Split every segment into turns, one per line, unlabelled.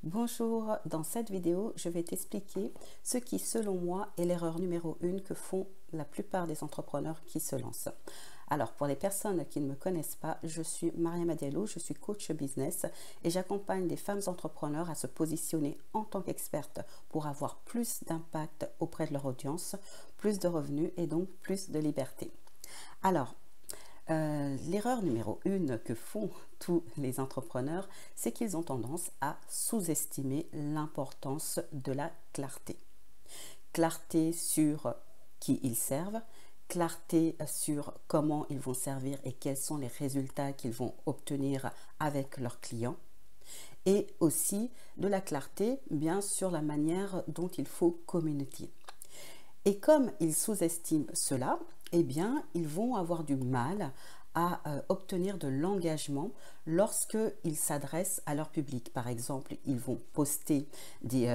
Bonjour, dans cette vidéo, je vais t'expliquer ce qui, selon moi, est l'erreur numéro 1 que font la plupart des entrepreneurs qui se lancent. Alors, pour les personnes qui ne me connaissent pas, je suis Mariama Diallo, je suis coach business et j'accompagne des femmes entrepreneurs à se positionner en tant qu'expertes pour avoir plus d'impact auprès de leur audience, plus de revenus et donc plus de liberté. Alors, l'erreur numéro 1 que font tous les entrepreneurs, c'est qu'ils ont tendance à sous-estimer l'importance de la clarté. Clarté sur qui ils servent, clarté sur comment ils vont servir et quels sont les résultats qu'ils vont obtenir avec leurs clients. Et aussi de la clarté, bien sur la manière dont il faut communiquer. Et comme ils sous-estiment cela, eh bien, ils vont avoir du mal à obtenir de l'engagement lorsqu'ils s'adressent à leur public. Par exemple, ils vont poster des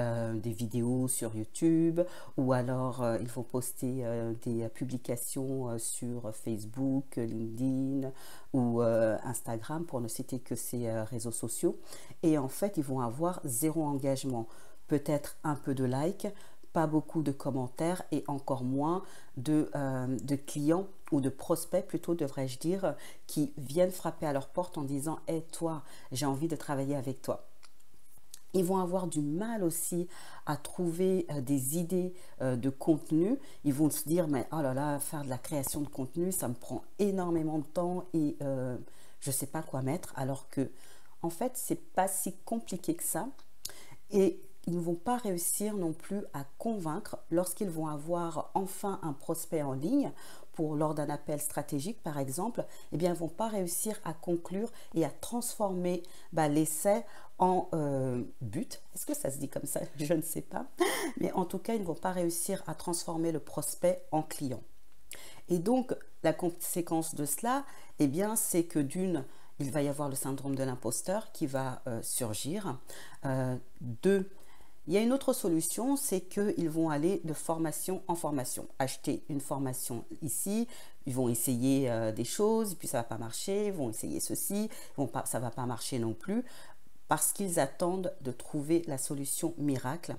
vidéos sur YouTube ou alors ils vont poster des publications sur Facebook, LinkedIn ou Instagram, pour ne citer que ces réseaux sociaux. Et en fait, ils vont avoir zéro engagement, peut-être un peu de likes, pas beaucoup de commentaires et encore moins de clients ou de prospects, plutôt devrais-je dire, qui viennent frapper à leur porte en disant « Hey, toi, j'ai envie de travailler avec toi ». Ils vont avoir du mal aussi à trouver des idées de contenu. Ils vont se dire « Mais oh là là, faire de la création de contenu, ça me prend énormément de temps et je ne sais pas quoi mettre. » Alors que, en fait, c'est pas si compliqué que ça. Et ils ne vont pas réussir non plus à convaincre lorsqu'ils vont avoir enfin un prospect en ligne lors d'un appel stratégique par exemple, eh bien ils ne vont pas réussir à conclure et à transformer l'essai en but. Est-ce que ça se dit comme ça? Je ne sais pas. Mais en tout cas, ils ne vont pas réussir à transformer le prospect en client. Et donc, la conséquence de cela, eh bien, c'est que d'une, il va y avoir le syndrome de l'imposteur qui va surgir. Deux, il y a une autre solution, c'est qu'ils vont aller de formation en formation. Acheter une formation ici, ils vont essayer des choses, puis ça ne va pas marcher, ils vont essayer ceci, ça ne va pas marcher non plus, parce qu'ils attendent de trouver la solution miracle.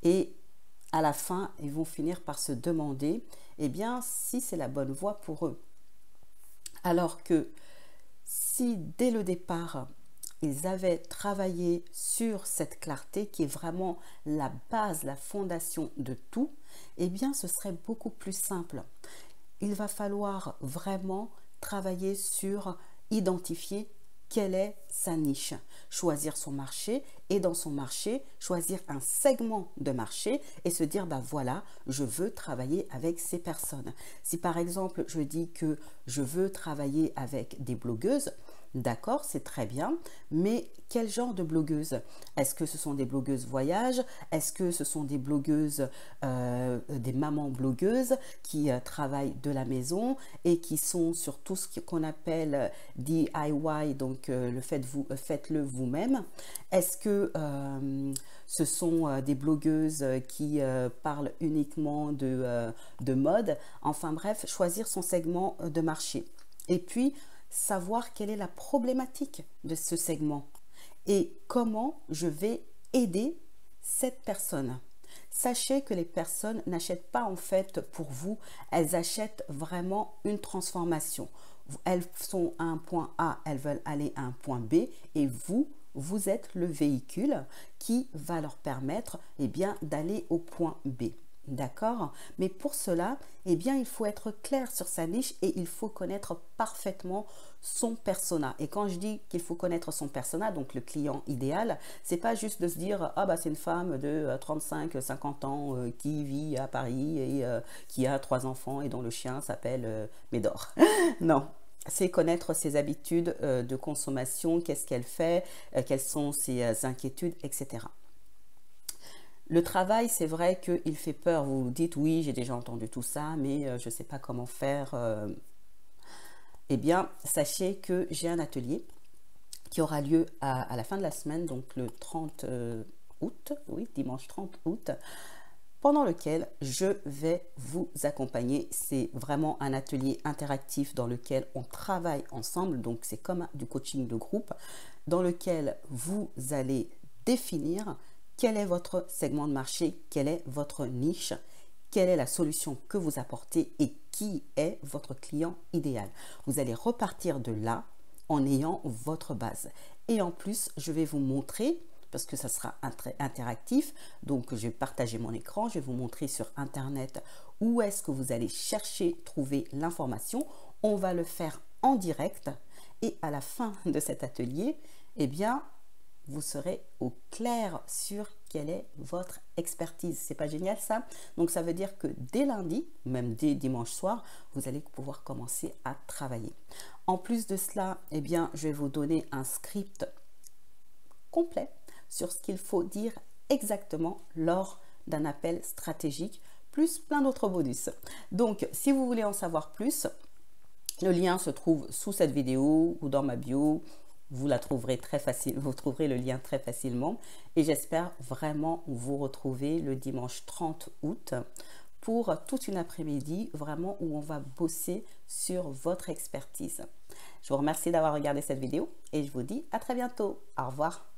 Et à la fin, ils vont finir par se demander, eh bien, si c'est la bonne voie pour eux. Alors que si dès le départ, ils avaient travaillé sur cette clarté qui est vraiment la base, la fondation de tout, eh bien ce serait beaucoup plus simple. Il va falloir vraiment travailler sur identifier quelle est sa niche, choisir son marché et dans son marché, choisir un segment de marché et se dire, voilà, je veux travailler avec ces personnes. Si par exemple, je dis que je veux travailler avec des blogueuses, d'accord, c'est très bien, mais quel genre de blogueuses? Est-ce que ce sont des blogueuses voyage? Est-ce que ce sont des blogueuses, des mamans blogueuses qui travaillent de la maison et qui sont sur tout ce qu'on appelle DIY, donc faites-le vous-même? Est-ce que ce sont des blogueuses qui parlent uniquement de mode? Enfin bref, choisir son segment de marché. Et puis, savoir quelle est la problématique de ce segment et comment je vais aider cette personne. Sachez que les personnes n'achètent pas en fait pour vous, elles achètent vraiment une transformation. Elles sont à un point A, elles veulent aller à un point B et vous êtes le véhicule qui va leur permettre d'aller au point B. D'accord? Mais pour cela, il faut être clair sur sa niche et il faut connaître parfaitement son persona. Et quand je dis qu'il faut connaître son persona, donc le client idéal, c'est pas juste de se dire c'est une femme de 35-50 ans qui vit à Paris et qui a 3 enfants et dont le chien s'appelle Médor. Non. C'est connaître ses habitudes de consommation, qu'est-ce qu'elle fait, quelles sont ses inquiétudes, etc. Le travail, c'est vrai qu'il fait peur. Vous vous dites, oui, j'ai déjà entendu tout ça, mais je ne sais pas comment faire. Eh bien, sachez que j'ai un atelier qui aura lieu à la fin de la semaine, donc le 30 août, oui, dimanche 30 août, pendant lequel je vais vous accompagner. C'est vraiment un atelier interactif dans lequel on travaille ensemble, donc c'est comme du coaching de groupe, dans lequel vous allez définir quel est votre segment de marché, quelle est votre niche, quelle est la solution que vous apportez et qui est votre client idéal. Vous allez repartir de là en ayant votre base. Et en plus, je vais vous montrer, parce que ça sera interactif, donc je vais partager mon écran, je vais vous montrer sur Internet où est-ce que vous allez chercher, trouver l'information. On va le faire en direct et à la fin de cet atelier, eh bien, vous serez au clair sur quelle est votre expertise. C'est pas génial ça? Donc ça veut dire que dès lundi, même dès dimanche soir, vous allez pouvoir commencer à travailler. En plus de cela, eh bien, je vais vous donner un script complet sur ce qu'il faut dire exactement lors d'un appel stratégique, plus plein d'autres bonus. Donc, si vous voulez en savoir plus, le lien se trouve sous cette vidéo ou dans ma bio. Vous la trouverez très facile, vous trouverez le lien très facilement. Et j'espère vraiment vous retrouver le dimanche 30 août pour toute une après-midi, vraiment où on va bosser sur votre expertise. Je vous remercie d'avoir regardé cette vidéo et je vous dis à très bientôt. Au revoir.